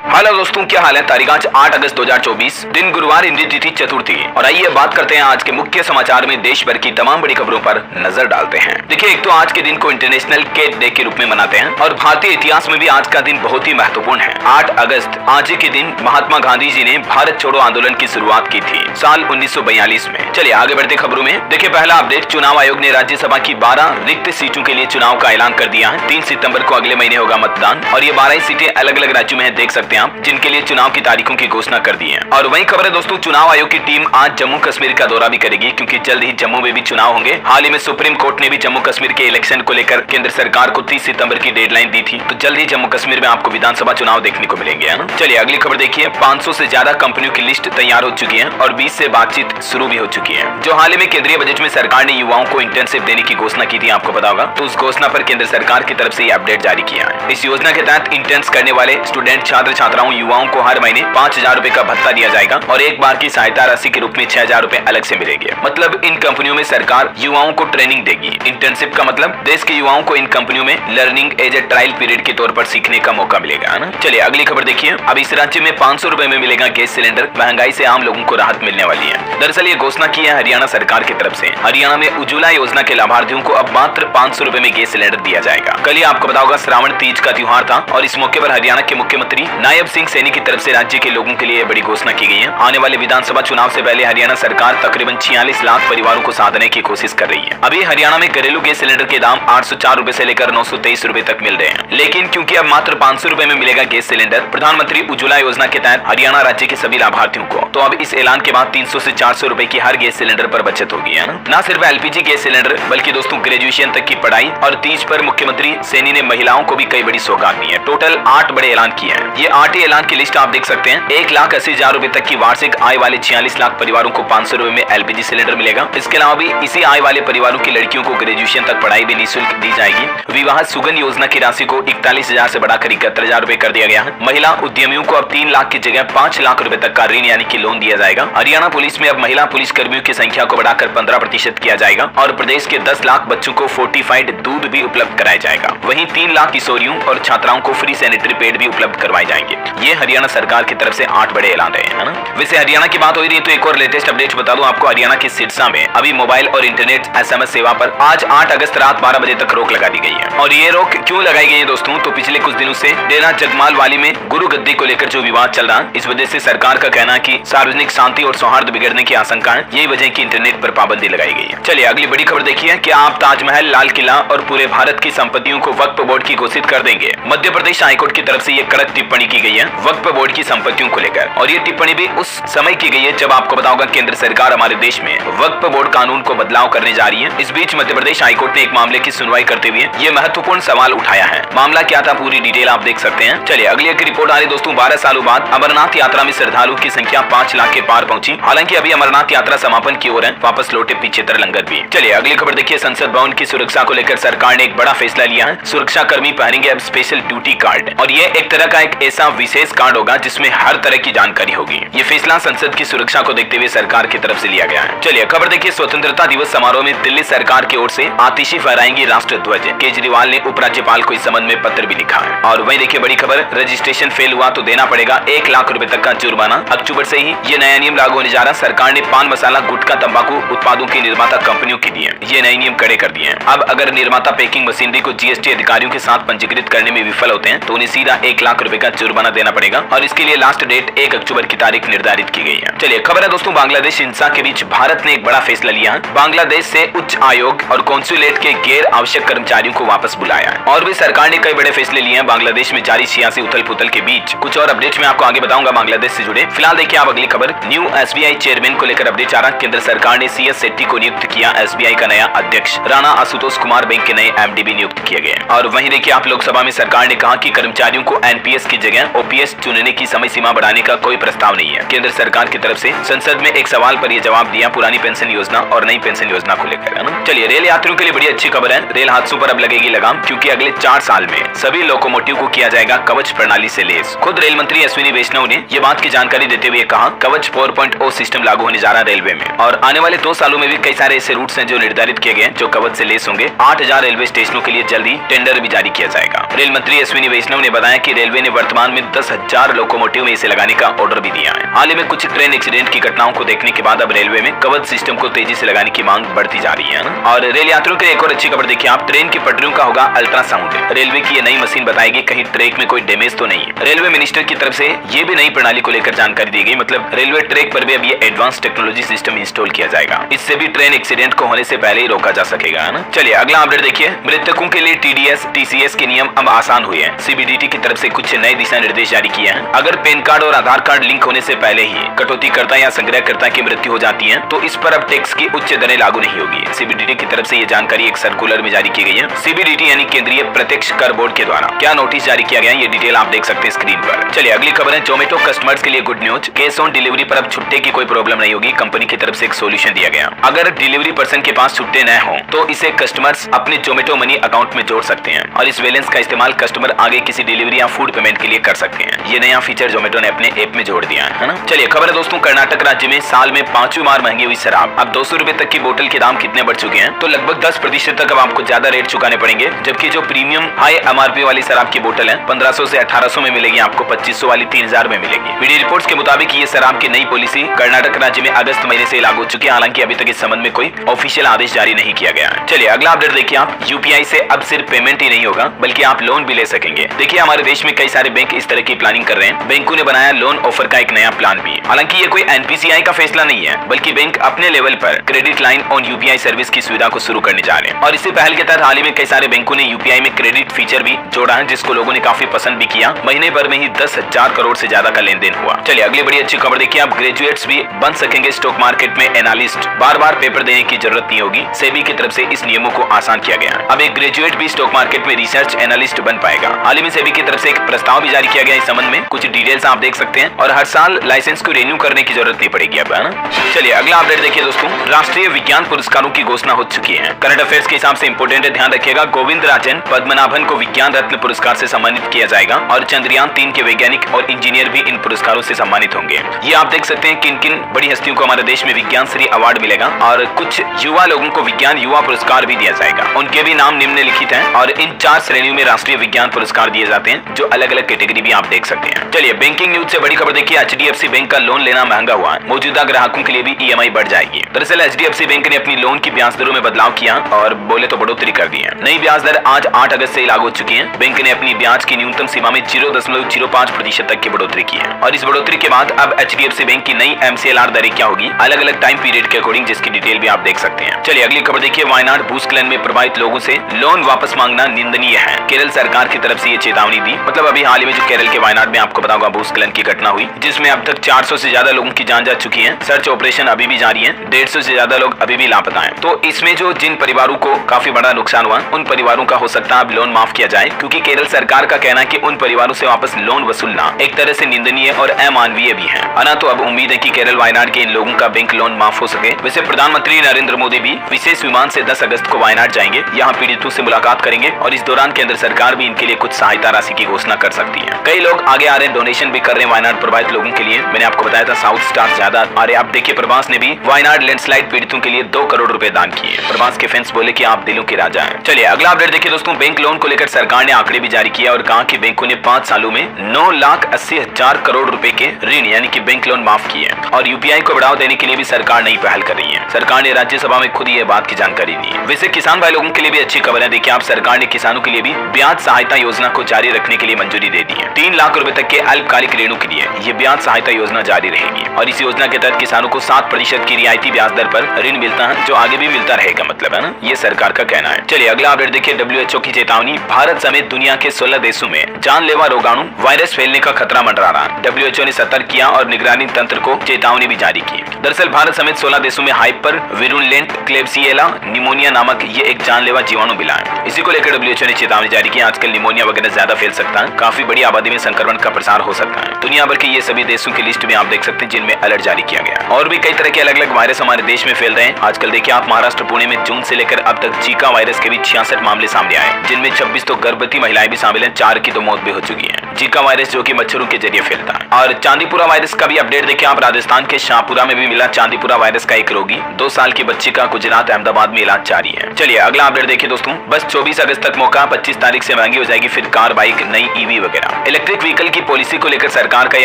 Hello दोस्तों, क्या हाल है। तारीख आज 8 अगस्त 2024, दिन गुरुवार, इंद्र तिथि चतुर्थी। और आइए बात करते हैं आज के मुख्य समाचार में देश भर की तमाम बड़ी खबरों पर नजर डालते हैं। देखिए, एक तो आज के दिन को इंटरनेशनल कैट डे के रूप में मनाते हैं और भारतीय इतिहास में भी आज का दिन बहुत ही महत्वपूर्ण है। 8 अगस्त आज के दिन महात्मा गांधी जी ने भारत छोड़ो आंदोलन की शुरुआत की थी साल 1942 में। चलिए आगे बढ़ते खबरों में। देखिए, पहला अपडेट, चुनाव आयोग ने राज्यसभा की 12 रिक्त सीटों के लिए चुनाव का ऐलान कर दिया है। 3 सितंबर को अगले महीने होगा मतदान और ये 12 सीटें अलग अलग राज्यों में है, देख सकते हैं आप, जिनके लिए चुनाव की तारीखों की घोषणा कर दी है। और वही खबर है दोस्तों, चुनाव आयोग की टीम आज जम्मू कश्मीर का दौरा भी करेगी क्योंकि जल्द ही जम्मू में भी चुनाव होंगे। हाल ही में सुप्रीम कोर्ट ने भी जम्मू कश्मीर के इलेक्शन को लेकर केंद्र सरकार को 30 सितंबर की डेडलाइन दी थी, तो जल्द ही जम्मू कश्मीर में आपको विधानसभा चुनाव देखने को मिलेंगे, है ना। चलिए अगली खबर देखिए। 500 से ज्यादा कंपनियों की लिस्ट तैयार हो चुकी है और 20 से बातचीत शुरू भी हो चुकी है। जो हाल ही में केंद्रीय बजट में सरकार ने युवाओं को इंटर्नशिप देने की घोषणा की थी, आपको पता होगा, तो उस घोषणा पर केंद्र सरकार की तरफ से ये अपडेट जारी किया है। इस योजना के तहत इंटर्न्स करने वाले स्टूडेंट छात्र छात्राओं युवाओं को हर महीने 5,000 रुपए का भत्ता दिया जाएगा और एक बार की सहायता राशि के रूप में 6,000 रुपए अलग से मिलेंगे। मतलब इन कंपनियों में सरकार युवाओं को ट्रेनिंग देगी। इंटर्नशिप का मतलब देश के युवाओं को इन कंपनियों में learning as a trial period के तौर पर सीखने का मौका मिलेगा, है ना। चलिए अगली खबर देखिए। अब इस राज्य में 500 रुपए में मिलेगा गैस सिलेंडर। महंगाई से आम लोगों को राहत मिलने वाली है। दरअसल ये घोषणा की है हरियाणा सरकार की तरफ से। हरियाणा में उज्ज्वला योजना के लाभार्थियों को अब मात्र 500 रुपए में गैस सिलेंडर दिया जाएगा। कल ही आपको पता होगा श्रावण तीज का त्योहार था और इस मौके पर हरियाणा के मुख्यमंत्री नायब सिंह सैनी की तरफ से राज्य के लोगों के लिए बड़ी घोषणा की गई है। आने वाले विधानसभा चुनाव से पहले हरियाणा सरकार तकरीबन 46 लाख परिवारों को साधने की कोशिश कर रही है। अभी हरियाणा में घरेलू गैस सिलेंडर के दाम 804 रुपए से लेकर 923 रुपए तक मिल रहे हैं। लेकिन क्योंकि अब मात्र 500 रुपए में मिलेगा गैस सिलेंडर प्रधानमंत्री उज्ज्वला योजना के तहत हरियाणा राज्य के सभी लाभार्थियों को, तो अब इस ऐलान के बाद 300 से 400 रुपए की हर गैस सिलेंडर पर बचत होगी, है ना सिर्फ एलपीजी गैस सिलेंडर बल्कि दोस्तों ग्रेजुएशन तक की पढ़ाई। और तीज पर मुख्यमंत्री सैनी ने महिलाओं को भी कई बड़ी सौगात दी है। टोटल 8 बड़े ऐलान किए हैं। ये 8 ही ऐलान की लिस्ट आप देख सकते हैं। 1,80,000 रुपए तक की वार्षिक आय वाले 46 लाख परिवारों को 500 रुपए में एलपीजी सिलेंडर मिलेगा। इसके अलावा भी इसी आय वाले परिवारों की लड़कियों को ग्रेजुएशन तक पढ़ाई भी निःशुल्क दी जाएगी। विवाह सुगन योजना की राशि को 41,000 से बढ़ाकर 71,000 रुपए कर दिया गया है। महिला उद्यमियों को अब 3 लाख की जगह 5 लाख रुपए तक का ऋण यानी कि लोन दिया जाएगा। हरियाणा पुलिस में अब महिला पुलिस कर्मियों की संख्या को बढ़ाकर 15% किया जाएगा और प्रदेश के 10 लाख बच्चों को फोर्टिफाइड दूध भी उपलब्ध कराया जाएगा। वहीं 3 लाख किशोरियों और छात्राओं को फ्री सैनिटरी पैड भी उपलब्ध करवाए जाएंगे। ये हरियाणा सरकार की तरफ से 8 बड़े ऐलान रहे, है ना। वैसे हरियाणा की बात हो रही है तो एक और लेटेस्ट अपडेट बता दूं आपको। हरियाणा के सिरसा में अभी मोबाइल और इंटरनेट SMS सेवा पर आज 8 अगस्त रात 12 बजे तक रोक लगा दी गई है। और ये रोक क्यों लगाई गई है दोस्तों, तो पिछले कुछ दिनों से डेरा जगमाल वाली में गुरु गद्दी को लेकर जो विवाद चल रहा है, इस वजह से सरकार का कहना है कि सार्वजनिक शांति और सौहार्द बिगड़ने की आशंका है। यही वजह की इंटरनेट पर पाबंदी लगाई गई है। चलिए अगली बड़ी खबर देखिए। क्या आप ताजमहल, लाल किला और पूरे भारत की संपत्तियों को वक्फ बोर्ड की घोषित कर देंगे? मध्य प्रदेश हाईकोर्ट की तरफ से ये कड़क टिप्पणी की गई है वक्फ बोर्ड की संपत्तियों को लेकर। और ये टिप्पणी भी उस समय की गई है जब आपको पता होगा केंद्र सरकार हमारे देश में वक्फ बोर्ड कानून को बदलाव करने जा रही है। इस बीच मध्य प्रदेश हाईकोर्ट ने एक मामले की सुनवाई करते हुए ये महत्वपूर्ण सवाल उठाया है। मामला क्या था, पूरी डिटेल आप देख सकते हैं। चलिए अगली एक रिपोर्ट आ रही दोस्तों। 12 सालों बाद अमरनाथ यात्रा में श्रद्धालुओं की संख्या 5 लाख के पार पहुंची। हालांकि अभी अमरनाथ यात्रा समापन की ओर है, वापस लौटे पिछेतर लंगर भी। चलिए अगली खबर देखिए। संसद भवन की सुरक्षा को लेकर सरकार ने एक बड़ा फैसला लिया है। सुरक्षा कर्मी पहनेंगे अब स्पेशल ड्यूटी कार्ड और ये एक तरह का एक ऐसा विशेष कार्ड होगा जिसमें हर तरह की जानकारी होगी। ये फैसला संसद की सुरक्षा को देखते हुए सरकार की तरफ से लिया गया है। चलिए खबर देखिए। स्वतंत्रता दिवस समारोह में दिल्ली सरकार की ओर से आतिशी फहराएंगी राष्ट्र ध्वज। केजरीवाल ने उपराज्यपाल को इस संबंध में पत्र भी लिखा है। और वहीं देखिए बड़ी खबर, रजिस्ट्रेशन फेल हुआ तो देना पड़ेगा 1 लाख रुपए तक का जुर्माना। अक्टूबर से ही ये नया नियम लागू होने जा रहा है। सरकार ने पान मसाला, गुटखा, तंबाकू उत्पादों की निर्माता कंपनियों के लिए ये नए नियम कड़े कर दिए हैं। अब अगर निर्माता पैकिंग मशीनरी को GST अधिकारियों के साथ पंजीकृत करने में विफल होते हैं तो उन्हें सीधा 1 लाख रुपए का जुर्माना देना पड़ेगा और इसके लिए लास्ट डेट 1 अक्टूबर की तारीख निर्धारित की गई है। चलिए खबर है दोस्तों, बांग्लादेश हिंसा के बीच भारत ने एक बड़ा फैसला लिया है। बांग्लादेश से उच्च आयोग और कॉन्सुलेट के गैर आवश्यक कर्मचारियों को वापस बुलाया है। और भी सरकार ने कई बड़े फैसले लिए हैं बांग्लादेश में जारी सियासी उथल पुथल के बीच। कुछ और अपडेट्स में आपको आगे बताऊंगा बांग्लादेश से जुड़े। फिलहाल देखिए आप अगली खबर। न्यू SBI चेयरमैन को लेकर अपडेट आ रहा। केंद्र सरकार ने CS शेट्टी को नियुक्त किया SBI का नया अध्यक्ष। राणा आशुतोष कुमार बैंक के नए MD भी नियुक्त किए गए। और वहीं देखिए आप लोकसभा में सरकार ने कहा कि कर्मचारियों को NPS की जगह OPS चुनने की समय सीमा बढ़ाने का कोई प्रस्ताव नहीं है। केंद्र सरकार की तरफ से संसद में एक सवाल पर यह जवाब दिया पुरानी पेंशन योजना और नई पेंशन योजना को लेकर, है ना। चलिए रेल यात्रियों के लिए बड़ी अच्छी खबर है। रेल हादसों पर अब लगेगी लगाम क्योंकि अगले 4 साल में सभी लोकोमोटिव को किया जाएगा कवच प्रणाली से लेस। खुद रेल मंत्री अश्विनी वैष्णव ने ये बात की जानकारी देते हुए कहा कवच 4.0 सिस्टम लागू होने जा रहा है रेलवे में और आने वाले 2 सालों में भी कई सारे ऐसे रूट्स हैं जो निर्धारित किए गए जो कवच से लेस होंगे। 8,000 रेलवे स्टेशनों के लिए जल्दी टेंडर भी जारी किया जाएगा। रेल मंत्री अश्विनी वैष्णव ने बताया कि रेलवे ने वर्तमान में 10,000 लोकोमोटिव में इसे लगाने का ऑर्डर भी दिया है। हाल ही में कुछ ट्रेन एक्सीडेंट की घटनाओं को देखने के बाद अब रेलवे में कवच सिस्टम को तेजी से लगाने की मांग बढ़ती जा रही है। और रेल यात्रियों के लिए एक और अच्छी खबर देखिए आप, ट्रेन की पटरियों का होगा अल्ट्रासाउंड। रेलवे की ये नई मशीन बताएगी कहीं ट्रैक में कोई डैमेज तो नहीं। रेलवे मिनिस्टर की तरफ से ये भी नई प्रणाली को लेकर जानकारी दी गई, मतलब रेलवे ट्रैक पर भी अब ये एडवांस टेक्नोलॉजी सिस्टम इंस्टॉल किया जाएगा। इससे भी ट्रेन एक्सीडेंट को होने से पहले ही रोका जा सकेगा, है ना। चलिए अगला अपडेट देखिए, मृतकों के लिए TDS TCS के नियम अब आसान हुए हैं। CBDT की तरफ से कुछ नए दिशा निर्देश जारी किए हैं। अगर पैन कार्ड और आधार कार्ड लिंक होने से पहले ही कटौतीकर्ता या संग्रहकर्ता की मृत्यु हो जाती है तो इस पर अब टैक्स की उच्च दरें लागू नहीं होगी। CBDT की तरफ से ये जानकारी एक सर्कुलर में जारी की गई है। CBDT यानी केंद्रीय प्रत्यक्ष कर बोर्ड के द्वारा क्या नोटिस जारी किया गया है, ये डिटेल आप देख सकते हैं स्क्रीन पर। चलिए अगली खबर है, जोमेटो कस्टमर्स के लिए good news, cash on delivery पर अब छुट्टे की कोई प्रॉब्लम नहीं होगी। कंपनी की तरफ से एक सोल्यूशन दिया गया। अगर डिलीवरी पर्सन के पास छुट्टे न हो तो इसे कस्टमर्स अपने जोमेटो मनी अकाउंट में जोड़ सकते हैं और इस बैलेंस का इस्तेमाल कस्टमर आगे किसी डिलीवरी या फूड पेमेंट के लिए कर सकते हैं। ये नया फीचर जोमेटो ने अपने ऐप में जोड़ दिया है ना। चलिए खबर है दोस्तों, कर्नाटक राज्य में साल में 5वीं बार महंगी हुई शराब। अब 200 रुपए तक की बोतल के दाम कितने बढ़ चुके हैं, तो लगभग 10% तक अब आपको ज्यादा रेट चुकाने पड़ेंगे। जबकि जो प्रीमियम हाई MRP वाली शराब की बोतल है 1500 से 1800 में मिलेगी, आपको 2500 वाली 3000 में मिलेगी। मीडिया रिपोर्ट्स के मुताबिक ये शराब की नई पॉलिसी कर्नाटक राज्य में अगस्त महीने से लागू हो चुकी है। हालांकि अभी तक इस संबंध में कोई ऑफिशियल आदेश जारी नहीं किया गया है। चलिए अगला अपडेट देखिए आप, UPI से अब सिर्फ पेमेंट ही नहीं होगा बल्कि आप लोन भी ले सकेंगे। देखिए हमारे देश में कई सारे बैंक इस तरह की प्लानिंग कर रहे हैं। बैंकों ने बनाया लोन ऑफर का एक नया प्लान भी। हालांकि ये कोई NPCI का फैसला नहीं है बल्कि बैंक अपने लेवल पर credit line on UPI service की सुविधा को शुरू करने जा रहे हैं। और इसी पहल के तहत हाल ही में कई सारे बैंकों ने UPI में क्रेडिट फीचर भी जोड़ा है, जिसको लोगों ने काफी पसंद भी किया। महीने भर में ही 10,000 करोड़ से ज्यादा का लेन देन हुआ। चलिए अगली बड़ी अच्छी खबर देखिए, आप ग्रेजुएट्स भी बन सकेंगे स्टॉक मार्केट में एनालिस्ट। बार बार पेपर देने की जरूरत नहीं होगी। सेबी की तरफ से इस नियमों को आसान किया गया है। अब एक ग्रेजुएट भी स्टॉक मार्केट में रिसर्च एनालिस्ट बन पाएगा। हाल ही में सेबी की तरफ से एक प्रस्ताव भी जारी किया गया इस संबंध में, कुछ डिटेल्स आप देख सकते हैं। और हर साल लाइसेंस को रिन्यू करने की जरूरत नहीं पड़ेगी अब, है ना। चलिए अगला अपडेट देखिए दोस्तों, राष्ट्रीय विज्ञान पुरस्कारों की घोषणा हो चुकी है। करंट अफेयर्स के हिसाब से इंपोर्टेंट है, ध्यान रखिएगा। गोविंदराजन पद्मनाभन को विज्ञान रत्न पुरस्कार से सम्मानित किया जाएगा और चंद्रयान 3 के वैज्ञानिक और इंजीनियर भी इन पुरस्कारों से सम्मानित होंगे। ये आप देख सकते हैं किन किन बड़ी हस्तियों को हमारे देश में विज्ञान श्री अवार्ड मिलेगा और कुछ युवा लोगों को विज्ञान युवा पुरस्कार भी दिया जाएगा। उनके भी नाम निम्नलिखित हैं और इन 4 श्रेणियों में राष्ट्रीय विज्ञान पुरस्कार दिए जाते हैं, जो अलग अलग कैटेगरी भी आप देख सकते हैं। चलिए बैंकिंग न्यूज से बड़ी खबर देखिए, HDFC बैंक का लोन लेना महंगा हुआ। मौजूदा ग्राहकों के लिए भी EMI बढ़ जाएगी। दरअसल HDFC बैंक ने अपनी लोन की ब्याज दरों में बदलाव किया और बोले तो बढ़ोतरी कर दी है। नई ब्याज दर आज 8 अगस्त से लागू हो चुकी है। बैंक ने अपनी ब्याज की न्यूनतम सीमा में 0.05% तक की बढ़ोतरी की है और इस बढ़ोतरी के बाद अब HDFC बैंक की नई MCLR दरें क्या होगी अलग अलग टाइम पीरियड के अकॉर्डिंग, जिसकी डिटेल भी आप देख सकते हैं। चलिए अगली खबर देखिए, वायनाड भूस्खलन में प्रभावित लोगों से लोन वापस मांगना निंदनीय है। केरल सरकार की तरफ से ये चेतावनी दी। मतलब अभी हाल ही में जो केरल के वायनाड में आपको बताऊंगा भूस्खलन की घटना हुई, जिसमें अब तक 400 से ज्यादा लोगों की जान जा चुकी है। सर्च ऑपरेशन अभी भी जारी है। 150 से ज्यादा लोग अभी भी लापता हैं। तो इसमें जो जिन परिवारों को काफी बड़ा नुकसान हुआ उन परिवारों का हो सकता है अब लोन माफ किया जाए, क्योंकि केरल सरकार का कहना है कि उन परिवारों से वापस लोन वसूलना एक तरह से निंदनीय और अमानवीय भी है ना। तो अब उम्मीद है कि केरल वायनाड के इन लोगों का बैंक लोन माफ हो सके। वैसे प्रधानमंत्री नरेंद्र मोदी भी विशेष विमान से 10 अगस्त को वायनाड जाएंगे, यहाँ पीड़ितों से मुलाकात करेंगे और इस दौरान केंद्र सरकार भी इनके लिए कुछ सहायता राशि की घोषणा कर सकती है। कई लोग आगे आ रहे हैं, डोनेशन भी कर रहे हैं वायनाड प्रभावित लोगों के लिए। मैंने आपको बताया था साउथ स्टार ज्यादा आ रहे। आप देखिए प्रभास ने भी वायनाड लैंडस्लाइड पीड़ितों के लिए 2 करोड़ रुपए दान किए। प्रभास के फैंस बोले कि आप दिलों के राजा हैं। चलिए अगला अपडेट देखिए दोस्तों, बैंक लोन को लेकर सरकार ने आंकड़े भी जारी किया और कहा कि बैंकों ने 5 सालों में 9,80,000 करोड़ रुपए के ऋण यानी कि बैंक लोन माफ किए और UPI को बढ़ावा देने के लिए भी सरकार नई पहल कर रही है। सरकार ने राज्यसभा में खुद ये बात की जानकारी दी। वैसे किसान भाई लोगों के लिए भी अच्छी खबर है। देखिए आप, सरकार ने किसानों के लिए भी ब्याज सहायता योजना को जारी रखने के लिए मंजूरी दे दी है। 3 लाख रुपए तक के अल्पकालिक ऋणों के लिए ये ब्याज सहायता योजना जारी रहेगी और इस योजना के तहत किसानों को 7% की रियायती ब्याज दर पर ऋण मिलता है, जो आगे भी मिलता रहेगा, मतलब है ना, ये सरकार का कहना है। चलिए अगला अपडेट देखिए, WHO की चेतावनी, भारत समेत दुनिया के 16 देशों में जानलेवा रोगाणु वायरस फैलने का खतरा मंडरा रहा। WHO ने सतर्क किया और निगरानी तंत्र को चेतावनी भी जारी की। दरअसल भारत समेत 16 देशों में हाइपर विरुलेंट क्लेब्सिएला निमोनिया नामक ये एक जानलेवा जीवाणु मिला है। इसी को लेकर WHO ने चेतावनी जारी की। आजकल निमोनिया वगैरह ज्यादा फैल सकता है, काफी बड़ी आबादी में संक्रमण का प्रसार हो सकता है। दुनिया भर के ये सभी देशों की लिस्ट में आप देख सकते हैं जिनमें अलर्ट जारी किया गया। और भी कई तरह के अलग अलग वायरस हमारे देश में फैल रहे हैं। आजकल देखिए आप, महाराष्ट्र पुणे में जून से लेकर अब तक जीका वायरस के भी 66 मामले सामने आए, जिनमें 26 तो गर्भवती महिलाएं भी शामिल हैं। 4 की तो मौत भी हो चुकी है। जीका वायरस जो कि मच्छरों के जरिए फैलता है। और चांदीपुरा वायरस का भी अपडेट देखिए आप, राजस्थान के शाहपुरा में भी मिला चांदीपुरा वायरस का एक रोगी। 2 साल की बच्ची का गुजरात अहमदाबाद में इलाज जारी है। चलिए अगला अपडेट देखिए दोस्तों, बस 24 अगस्त तक मौका, 25 तारीख से महंगी हो जाएगी फिर कार, बाइक, नई EV वगैरह। इलेक्ट्रिक व्हीकल की पॉलिसी को लेकर सरकार का ये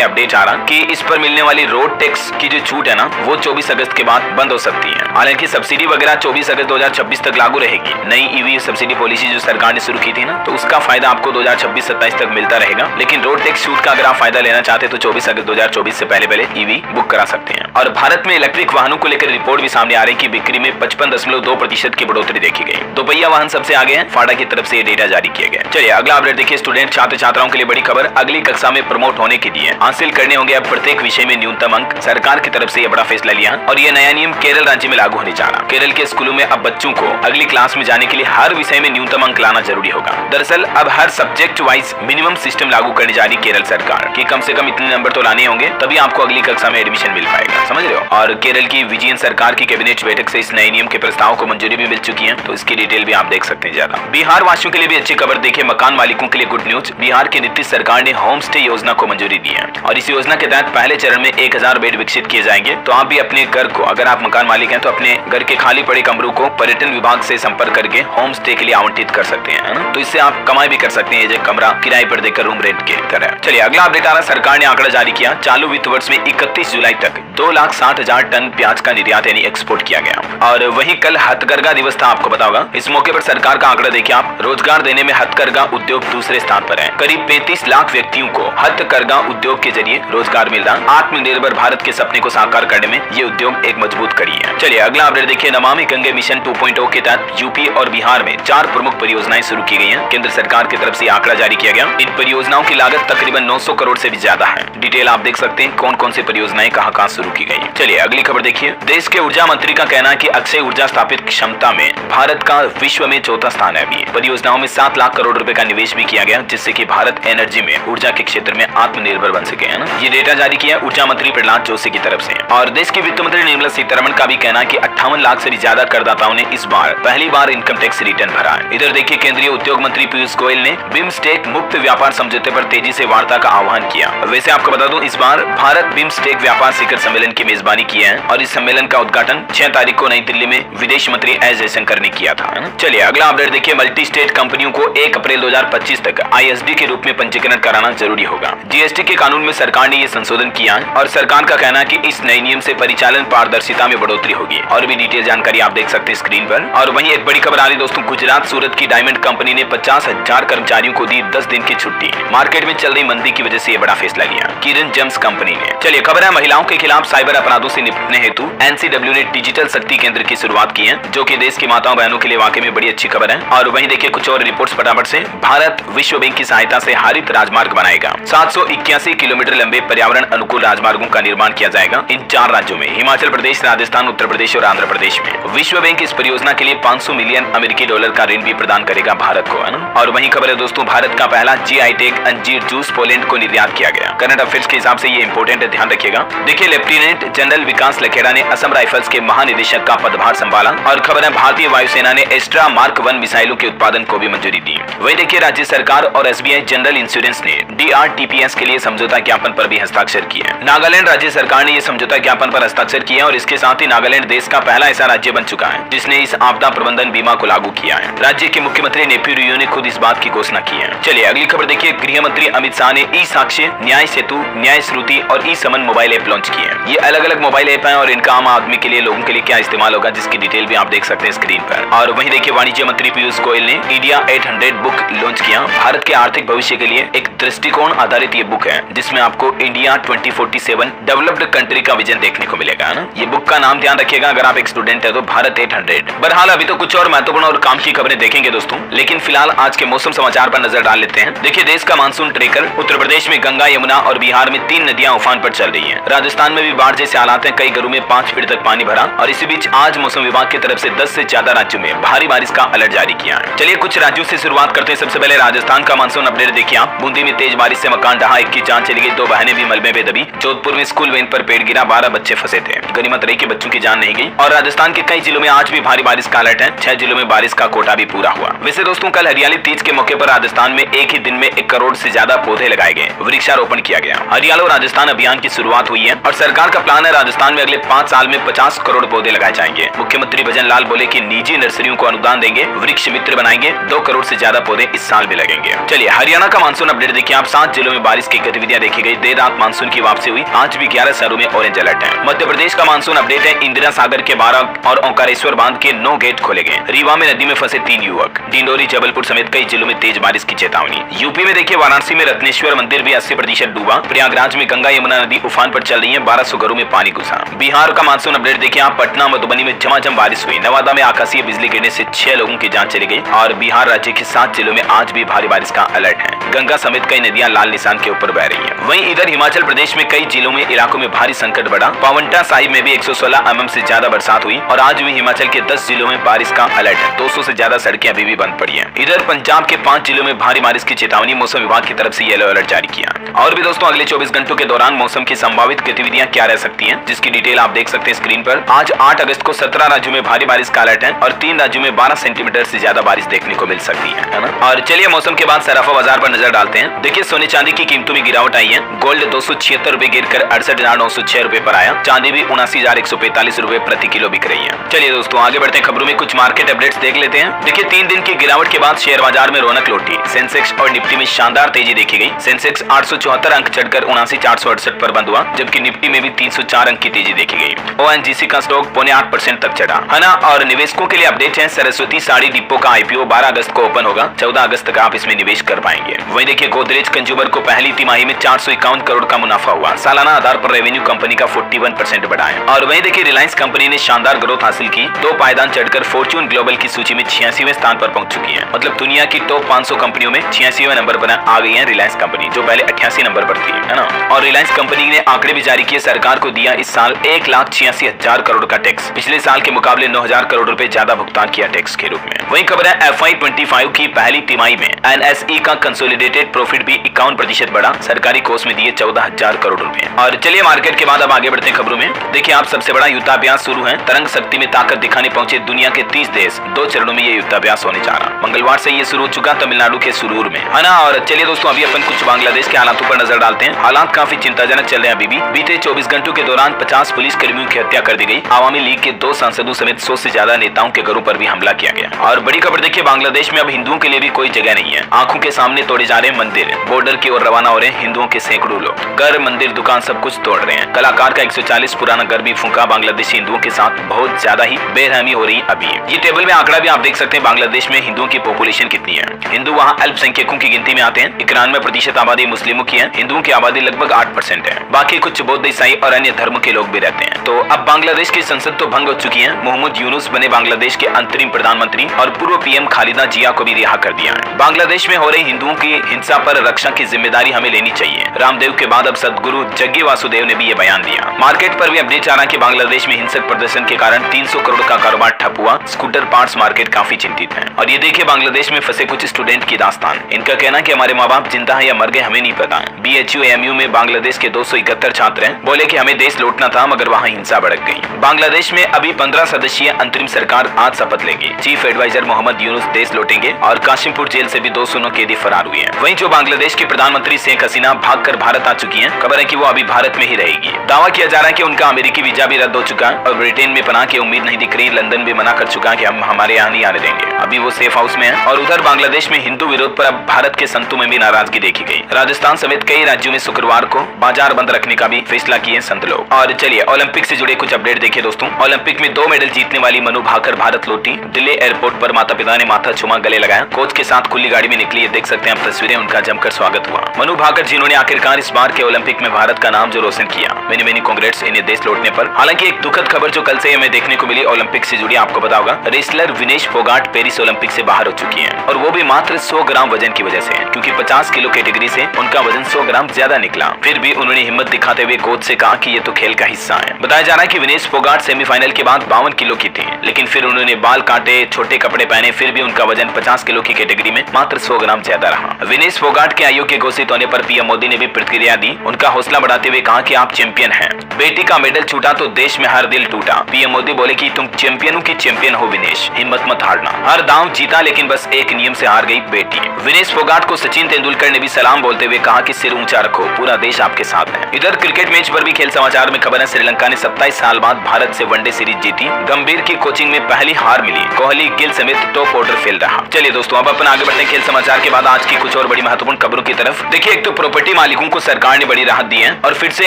अपडेट आ रहा कि इस पर मिलने वाली रोड टैक्स की जो छूट है ना, वो 24 अगस्त के बाद बंद हो सकती है। हालांकि सब्सिडी वगैरह 24 अगस्त 2026 तक लागू रहेगी। नई ईवी सब्सिडी पॉलिसी जो सरकार ने शुरू की थी ना, तो उसका फायदा आपको 2026-27 तक मिलता रहेगा। लेकिन रोड टैक्स छूट का अगर आप फायदा लेना चाहते तो 24 अगस्त 2024 से पहले ईवी बुक करा सकते हैं। और भारत में इलेक्ट्रिक वाहनों को लेकर रिपोर्ट भी सामने आ रही कि बिक्री में 55.2% की बढ़ोतरी देखी गई। दोपहिया वाहन सबसे आगे हैं। फाडा की तरफ से ये डेटा जारी किया गया। चलिए अगला अपडेट देखिए। स्टूडेंट छात्र छात्राओं के लिए बड़ी खबर, अगली कक्षा में प्रमोट होने के लिए हासिल करने होंगे अब प्रत्येक विषय में न्यूनतम अंक। सरकार की तरफ से यह बड़ा फैसला लिया और यह नया नियम केरल राज्य में लागू होने जा रहा। केरल के स्कूलों में अब बच्चों को अगली क्लास में जाने के लिए हर विषय में न्यूनतम अंक लाना जरूरी होगा। दरअसल अब हर सब्जेक्ट वाइज मिनिमम सिस्टम लागू करने जा रही केरल सरकार कि कम से कम इतने नंबर तो लाने होंगे, तभी आपको अगली कक्षा में एडमिशन मिल पाएगा। समझ रहे हो। और केरल की विजयन सरकार की कैबिनेट बैठक से इस नए नियम के प्रस्ताव को मंजूरी भी मिल चुकी है, तो इसकी डिटेल भी आप देख सकते हैं ज्यादा। बिहार वासियों के लिए भी अच्छी खबर देखिए। मकान मालिकों के लिए गुड न्यूज। बिहार की नीतीश सरकार ने होम स्टे योजना को मंजूरी दी है और इस योजना के तहत पहले चरण में 1000 बेड विकसित किए जाएंगे। तो आप भी अपने घर को, अगर आप मकान मालिक हैं तो अपने घर के खाली पड़े कमरों को पर्यटन विभाग से संपर्क करके होम स्टे के लिए आवंटित कर सकते हैं, है ना। तो इससे आप कमाई भी कर सकते हैं, जो कमरा किराए पर देकर रूम रेंट के तरह। चलिए अगला अपडेट आ रहा है। सरकार ने आंकड़ा जारी किया। चालू वित्त वर्ष में 31 जुलाई तक 2,60,000 टन प्याज का निर्यात यानी एक्सपोर्ट किया गया। और वहीं कल हथकरघा दिवस था, आपको पता होगा। इस मौके पर सरकार का आंकड़ा देखिए आप। रोजगार देने में हथकरघा उद्योग दूसरे स्थान पर है। करीब 35 लाख व्यक्तियों को हथकरघा उद्योग के जरिए रोजगार मिल रहा। आत्मनिर्भर भारत के सपने को साकार करने में ये उद्योग एक मजबूत कड़ी है। चलिए अगला अपडेट देखिए। नमामि गंगे मिशन 2.0 के तहत यूपी और बिहार में 4 प्रमुख परियोजनाएं शुरू की गई हैं। केंद्र सरकार की तरफ से आंकड़ा जारी किया गया। इन परियोजनाओं की लागत तकरीबन 900 करोड़ से भी ज्यादा है। डिटेल आप देख सकते हैं कौन कौन सी परियोजनाएं कहां शुरू की गई। चलिए अगली खबर देखिए। देश के ऊर्जा मंत्री का कहना है कि अक्षय ऊर्जा स्थापित क्षमता में भारत का विश्व में 4था स्थान है। अभी परियोजनाओं में 7 लाख करोड़ रुपए का निवेश भी किया गया, जिससे कि भारत एनर्जी में, ऊर्जा के क्षेत्र में आत्मनिर्भर बन सके, है ना। ये डेटा जारी किया ऊर्जा मंत्री प्रहलाद जोशी की तरफ से। और देश की वित्त मंत्री निर्मला सीतारमण का भी कहना है कि 58 लाख से भी ज्यादा करदाताओं ने इस बार पहली बार इनकम टैक्स रिटर्न भरा है। इधर देखिए केंद्रीय उद्योग मंत्री पीयूष गोयल ने बिम्स्टेक मुक्त व्यापार समझौते पर तेजी से वार्ता का आह्वान किया। वैसे आपको बता दूं, इस बार भारत बिम्स्टेक व्यापार शिखर सम्मेलन की मेजबानी की है और इस सम्मेलन का उद्घाटन 6 तारीख को नई दिल्ली में विदेश मंत्री एस जयशंकर ने किया था। चलिए अगला अपडेट देखिए। मल्टी स्टेट कंपनियों को 1 अप्रैल 2025 तक ISD के रूप में पंजीकरण कराना जरूरी होगा। GST के कानून में सरकार ने ये संशोधन किया है और सरकार का कहना है कि इस नए नियम से परिचालन पारदर्शिता में बढ़ोतरी होगी। और भी डिटेल जानकारी आप देख सकते हैं स्क्रीन पर। और वहीं एक बड़ी खबर आ रही दोस्तों। गुजरात सूरत की डायमंड कंपनी ने 50,000 कर्मचारियों को दी 10 दिन की छुट्टी। मार्केट में चल रही मंदी की वजह से ये बड़ा फैसला लिया किरण जेम्स कंपनी ने। चलिए खबर है, महिलाओं के खिलाफ साइबर अपराधों से निपटने हेतु NCW ने डिजिटल शक्ति केंद्र की शुरुआत की है, जो कि देश की माताओं बहनों के लिए वाकई में बड़ी अच्छी खबर है। और वहीं देखिए कुछ और रिपोर्ट्स फटाफट से। भारत विश्व बैंक की सहायता से हरित राजमार्ग बनाएगा। 781 किलोमीटर लंबे पर्यावरण अनुकूल राजमार्गों का निर्माण किया जाएगा इन 4 राज्यों में, हिमाचल प्रदेश, राजस्थान, उत्तर प्रदेश और आंध्र प्रदेश में। विश्व बैंक इस परियोजना के लिए 500 मिलियन अमेरिकी डॉलर का ऋण भी प्रदान करेगा भारत को, है ना। और वहीं खबर है दोस्तों, भारत का पहला GI टैग अंजीर जूस पोलैंड को निर्यात किया गया। करंट अफेयर्स के हिसाब से ये इंपोर्टेंट है, ध्यान रखिएगा। देखिए लेफ्टिनेंट जनरल विकास लखेड़ा ने असम राइफल्स के महानिदेशक का पदभार संभाला। और खबर है, भारतीय वायुसेना ने एस्ट्रा मार्क 1 मिसाइलों के उत्पादन को भी मंजूरी दी। वही देखिए राज्य सरकार और SBI जनरल इंश्योरेंस ने DRTPS के लिए समझौता ज्ञापन पर भी हस्ताक्षर किए। नागालैंड राज्य सरकार ने ये समझौता ज्ञापन पर हस्ताक्षर किए और इसके साथ ही नागालैंड देश का पहला ऐसा राज्य बन चुका है जिसने इस आपदा प्रबंधन बीमा को लागू किया है। राज्य के मुख्यमंत्री नेपी रियो ने खुद इस बात की घोषणा की है। चलिए अगली खबर देखिए। गृह मंत्री अमित शाह ने ई-साक्ष्य, न्याय सेतु, न्याय श्रुति और ई-समन मोबाइल ऐप लॉन्च किए हैं। ये अलग अलग मोबाइल ऐप हैं और इनका आम आदमी के लिए, लोगों के लिए क्या इस्तेमाल होगा, जिसकी डिटेल भी आप देख सकते हैं स्क्रीन पर। और वहीं देखिए वाणिज्य मंत्री पीयूष गोयल ने इंडिया 800 बुक लॉन्च किया। भारत के आर्थिक भविष्य के लिए एक दृष्टिकोण आधारित ये बुक है, जिसमें आपको इंडिया 2047 डेवलप्ड कंट्री का विजन देखने को मिलेगा, ना। ये बुक का नाम ध्यान रखिएगा अगर आप एक स्टूडेंट है तो, भारत 800। बहरहाल अभी तो कुछ और महत्वपूर्ण और काम की खबरें देखेंगे दोस्तों, लेकिन फिलहाल आज के मौसम समाचार पर नजर डाल लेते हैं। देखिए देश का मानसून ट्रेकर। उत्तर प्रदेश में गंगा, यमुना और बिहार में 3 नदियां उफान पर चल रही हैं। राजस्थान में भी बाढ़ जैसे हालात हैं, कई घरों में 5 फीट तक पानी भरा। और इसी बीच आज मौसम विभाग की तरफ से 10 से ज्यादा राज्यों में भारी बारिश का अलर्ट जारी किया है। चलिए कुछ राज्यों से शुरुआत करते हैं। सबसे पहले राजस्थान का मानसून अपडेट देखिए आप। बूंदी में तेज बारिश से मकान ढहा, 1 की जान चली गई, 2 बहनें भी मलबे में दबी। जोधपुर में स्कूल वैन पर पेड़ गिरा, 12 बच्चे फंसे थे। गनीमत रही कि बच्चों की जान नहीं गई। और राजस्थान के कई जिलों में आज भी भारी बारिश का अलर्ट है। 6 जिलों में बारिश का कोटा भी पूरा हुआ। वैसे दोस्तों कल हरियाली तीज के मौके पर राजस्थान में एक ही दिन में 1 करोड़ से ज्यादा पौधे लगाए गए, वृक्षारोपण किया गया। हरियालो राजस्थान अभियान की शुरुआत हुई है और सरकार का प्लान है राजस्थान में अगले 5 साल में 50 करोड़ पौधे लगाए जाएंगे। मुख्यमंत्री भजन लाल बोले कि निजी नर्सरियों को अनुदान देंगे, वृक्ष मित्र बनाएंगे, 2 करोड़ से ज्यादा पौधे इस साल भी लगेंगे। चलिए हरियाणा का मानसून अपडेट अपडेट देखिए आप 7 जिलों में बारिश की गतिविधियां देखी गई। देर रात मानसून की वापसी हुई। आज भी 11 शहरों में ऑरेंज अलर्ट है। मध्य प्रदेश का मानसून अपडेट है। इंदिरा सागर के 12 और ओंकारेश्वर बांध के 9 गेट खोले गए। रीवा में नदी में फंसे 3 युवक। डिंडोरी, जबलपुर समेत कई जिलों में तेज बारिश की चेतावनी। यूपी में देखिए वाराणसी में रत्नेश्वर मंदिर भी 80% डूबा। प्रयागराज में गंगा यमुना नदी उफान पर चल रही है। 1200 घरों में पानी घुसा। बिहार का मानसून अपडेट देखिए आप पटना, मधुबनी में झमाझम बारिश हुई। नवादा में आकाशीय बिजली गिरने से 6 लोगों की जान चली गई। और बिहार राज्य के 7 जिलों में आज भी भारी बारिश का अलर्ट है। गंगा समेत कई नदियां लाल निशान के ऊपर बह रही हैं। वहीं इधर हिमाचल प्रदेश में कई जिलों में इलाकों में भारी संकट बढ़ा। पावंटा साहिब में भी 116 mm से ज्यादा बरसात हुई। और आज भी हिमाचल के 10 जिलों में बारिश का अलर्ट है। 200 से ज्यादा सड़कें अभी भी बंद पड़ी हैं। इधर पंजाब के 5 जिलों में भारी बारिश की चेतावनी मौसम विभाग की तरफ से येलो अलर्ट जारी किया। और भी दोस्तों अगले 24 घंटों के दौरान मौसम की संभावित गतिविधियां क्या रह सकती हैं, जिसकी डिटेल आप देख सकते हैं स्क्रीन पर। आज 8 अगस्त को 17 राज्यों में भारी बारिश का अलर्ट है और 3 राज्यों में 12 सेंटीमीटर से ज्यादा बारिश देखने को मिल सकती है ना। और चलिए मौसम के बाद सराफा बाजार पर नजर डालते हैं। देखिए सोने चांदी की कीमतों में गिरावट आई है। गोल्ड 276 रुपए गिरकर 68,906 रुपए पर आया। चांदी भी 79,145 रुपए प्रति किलो बिक रही है। चलिए दोस्तों आगे बढ़ते हैं, खबरों में कुछ मार्केट अपडेट्स देख लेते हैं। देखिए 3 दिन की गिरावट के बाद शेयर बाजार में रौनक लौटी। सेंसेक्स और निफ्टी में शानदार तेजी देखी गई। सेंसेक्स 874 अंक चढ़कर 79,468 पर बंद हुआ, जबकि निफ्टी में भी 304 अंक की तेजी देखी गई। ओएनजीसी का स्टॉक 0.8% तक चढ़ा है ना। और निवेशकों के लिए अपडेट है, सरस्वती साड़ी डिपो का आईपीओ 12 अगस्त को ओपन होगा। 14 अगस्त तक आप इसमें निवेश कर पाएंगे। वहीं देखिए गोदरेज कंज्यूमर को पहली तिमाही में 451 करोड़ का मुनाफा हुआ। सालाना आधार पर रेवेन्यू कंपनी का 41% बढ़ा है। और वहीं देखिए रिलायंस कंपनी ने शानदार ग्रोथ हासिल की। 2 पायदान चढ़कर फॉर्च्यून ग्लोबल की सूची में 86वें स्थान पर पहुंच चुकी है। मतलब दुनिया की टॉप 500 कंपनियों में 86वें नंबर पर आ गई है रिलायंस कंपनी, जो पहले 88 नंबर पर थी, है ना। और रिलायंस कंपनी ने आंकड़े भी जारी किए। सरकार को दिया इस साल 1,86,000 करोड़ का टैक्स। पिछले साल के मुकाबले 9,000 करोड़ रुपए ज्यादा भुगतान किया टैक्स के रूप में। वहीं खबर है FY25 की पहली तिमाही में NSE का कंसोलिडेटेड प्रॉफिट भी 51% बढ़ा। सरकारी कोष में दिए 14,000 करोड़ रुपए। और चलिए मार्केट के बाद अब आगे बढ़ते हैं खबरों में। देखिए आप सबसे बड़ा युद्धाभ्यास शुरू है। तरंग शक्ति में ताकत दिखाने पहुंचे दुनिया के 30 देश। 2 चरणों में ये युद्धाभ्यास होने जा रहा। मंगलवार से ये शुरू हो चुका तमिलनाडु के सुरूर में, है ना। और चलिए दोस्तों अभी अपन कुछ बांग्लादेश के हालातों पर नजर डालते हैं। हालात काफी चिंताजनक चल रहे हैं अभी भी। बीते 24 घंटों के दौरान 50 पुलिस कर्मियों की हत्या कर दी गई। आवामी लीग के 2 सांसदों समेत 100 से ज्यादा नेताओं के घरों पर भी हमला किया गया। और बड़ी खबर देखिए बांग्लादेश में अब हिंदुओं के लिए भी कोई जगह नहीं है। आंखों के सामने तोड़े जा रहे मंदिर। बॉर्डर की ओर रवाना हो रहे हैं हिंदुओं के सैकड़ों लोग। घर, मंदिर, दुकान सब कुछ तोड़ रहे हैं। कलाकार का 140 पुराना घर भी फूंका। बांग्लादेशी हिंदुओं के साथ बहुत ज्यादा ही बेरहमी हो रही अभी। ये टेबल में आंकड़ा भी आप देख सकते हैं बांग्लादेश में हिंदुओं की पॉपुलेशन कितनी है। हिंदू वहाँ अल्पसंख्यकों की गिनती में आते हैं। 91% आबादी मुस्लिमों की है। हिंदुओं की आबादी लगभग 8% है। बाकी कुछ बौद्ध, ईसाई और अन्य धर्म के लोग भी रहते हैं। तो अब बांग्लादेश की संसद तो भंग हो चुकी है। मोहम्मद यूनुस बने बांग्लादेश के अंतरिम प्रधानमंत्री और पूर्व पीएम खालिदा जिया को भी रिहा कर दिया है। बांग्लादेश में हो रही हिंदुओं की हिंसा पर रक्षा की जिम्मेदारी हमें लेनी चाहिए। रामदेव के बाद अब सदगुरु जग्गी वासुदेव ने भी ये बयान दिया। मार्केट पर भी अपडेट आ रहा है कि बांग्लादेश में हिंसक प्रदर्शन के कारण 300 करोड़ का कारोबार ठप हुआ। स्कूटर पार्ट्स मार्केट काफी चिंतित है। और ये देखिए बांग्लादेश में फंसे कुछ स्टूडेंट की दास्तान। इनका कहना कि हमारे माँ बाप जिंदा है या मर गए हमें नहीं पता। BHU AMU में बांग्लादेश के 271 छात्र हैं। बोले कि हमें देश लौटना था मगर वहाँ हिंसा भड़क गई। बांग्लादेश में अभी 15 सदस्यीय अंतरिम सरकार आज शपथ लेगी। चीफ एडवाइजर मोहम्मद यूनुस देश लौटेंगे और काशिमपुर जेल से भी 2 सुनो कैदी फरार हुए हैं। वहीं जो बांग्लादेश की प्रधानमंत्री शेख हसीना भागकर भारत आ चुकी हैं। खबर है कि वो अभी भारत में ही रहेगी। दावा किया जा रहा है कि उनका अमेरिकी वीजा भी रद्द हो चुका है और ब्रिटेन में पनाह की उम्मीद नहीं दिख रही। लंदन भी मना कर चुका है कि हम हमारे यहाँ नहीं आने देंगे। अभी वो सेफ हाउस में है। और उधर बांग्लादेश में हिंदू विरोध पर अब भारत के संतों में भी नाराजगी देखी गई। राजस्थान समेत कई राज्यों में शुक्रवार को बाजार बंद रखने का भी फैसला किए संत लोग। और चलिए ओलंपिक से जुड़े कुछ अपडेट देखिए दोस्तों। ओलंपिक में 2 मेडल जीतने वाली मनु भाकर भारत लौटी। दिल्ली एयरपोर्ट पर माता पिता ने माथा चुमा, गले लगाया। कोच के साथ खुली गाड़ी में निकली। देख सकते हैं आप तस्वीरें। उनका जमकर स्वागत हुआ। मनु भाकर जिन्होंने आखिरकार इस बार के ओलंपिक में भारत का नाम जो रोशन किया। मेनी कांग्रेट्स इन्हें देश लौटने पर। हालांकि एक दुखद खबर जो कल से हमें देखने को मिली ओलंपिक से जुड़ी, आपको पता होगा wrestler Vinesh Phogat Paris Olympic से बाहर हो चुकी है। और वो भी मात्र 100 ग्राम वजन की वजह से, क्योंकि 50 किलो कैटेगरी से उनका वजन 100 ग्राम ज्यादा निकला। फिर भी उन्होंने हिम्मत दिखाते हुए कोच से कहा कि ये तो खेल का हिस्सा है। बताया जा रहा है कि विनेश फोगाट सेमीफाइनल के बाद 52 किलो की थी, लेकिन फिर उन्होंने बाल काटे, छोटे कपड़े पहने, फिर भी उनका वजन 50 किलो की कैटेगरी में मात्र 100 ग्राम ज्यादा रहा। विनेश फोगाट के अयोग्य घोषित होने पर पीएम मोदी ने भी प्रतिक्रिया दी। उनका हौसला बढ़ाते हुए कहा कि आप चैंपियन हैं। बेटी का मेडल छूटा तो देश में हर दिल टूटा। पीएम मोदी बोले कि तुम चैंपियनों की चैंपियन हो विनेश, हिम्मत मत हारना। हर दांव जीता लेकिन बस एक नियम से हार गई बेटी। विनेश फोगाट को सचिन तेंदुलकर ने भी सलाम बोलते हुए कहा कि सिर ऊंचा रखो, पूरा देश आपके साथ है। इधर क्रिकेट मैच पर भी खेल समाचार में खबर है, श्रीलंका ने 27 साल बाद भारत से वनडे सीरीज जीती। गंभीर की कोचिंग में पहली हार मिली। कोहली, गिल समेत टॉप ऑर्डर फेल रहा। चलिए दोस्तों अब अपन आगे बढ़ते हैं खेल समाचार के बाद आज की कुछ और बड़ी महत्वपूर्ण खबरों की तरफ। देखिए, एक तो प्रॉपर्टी मालिकों को सरकार ने बड़ी राहत दी है और फिर से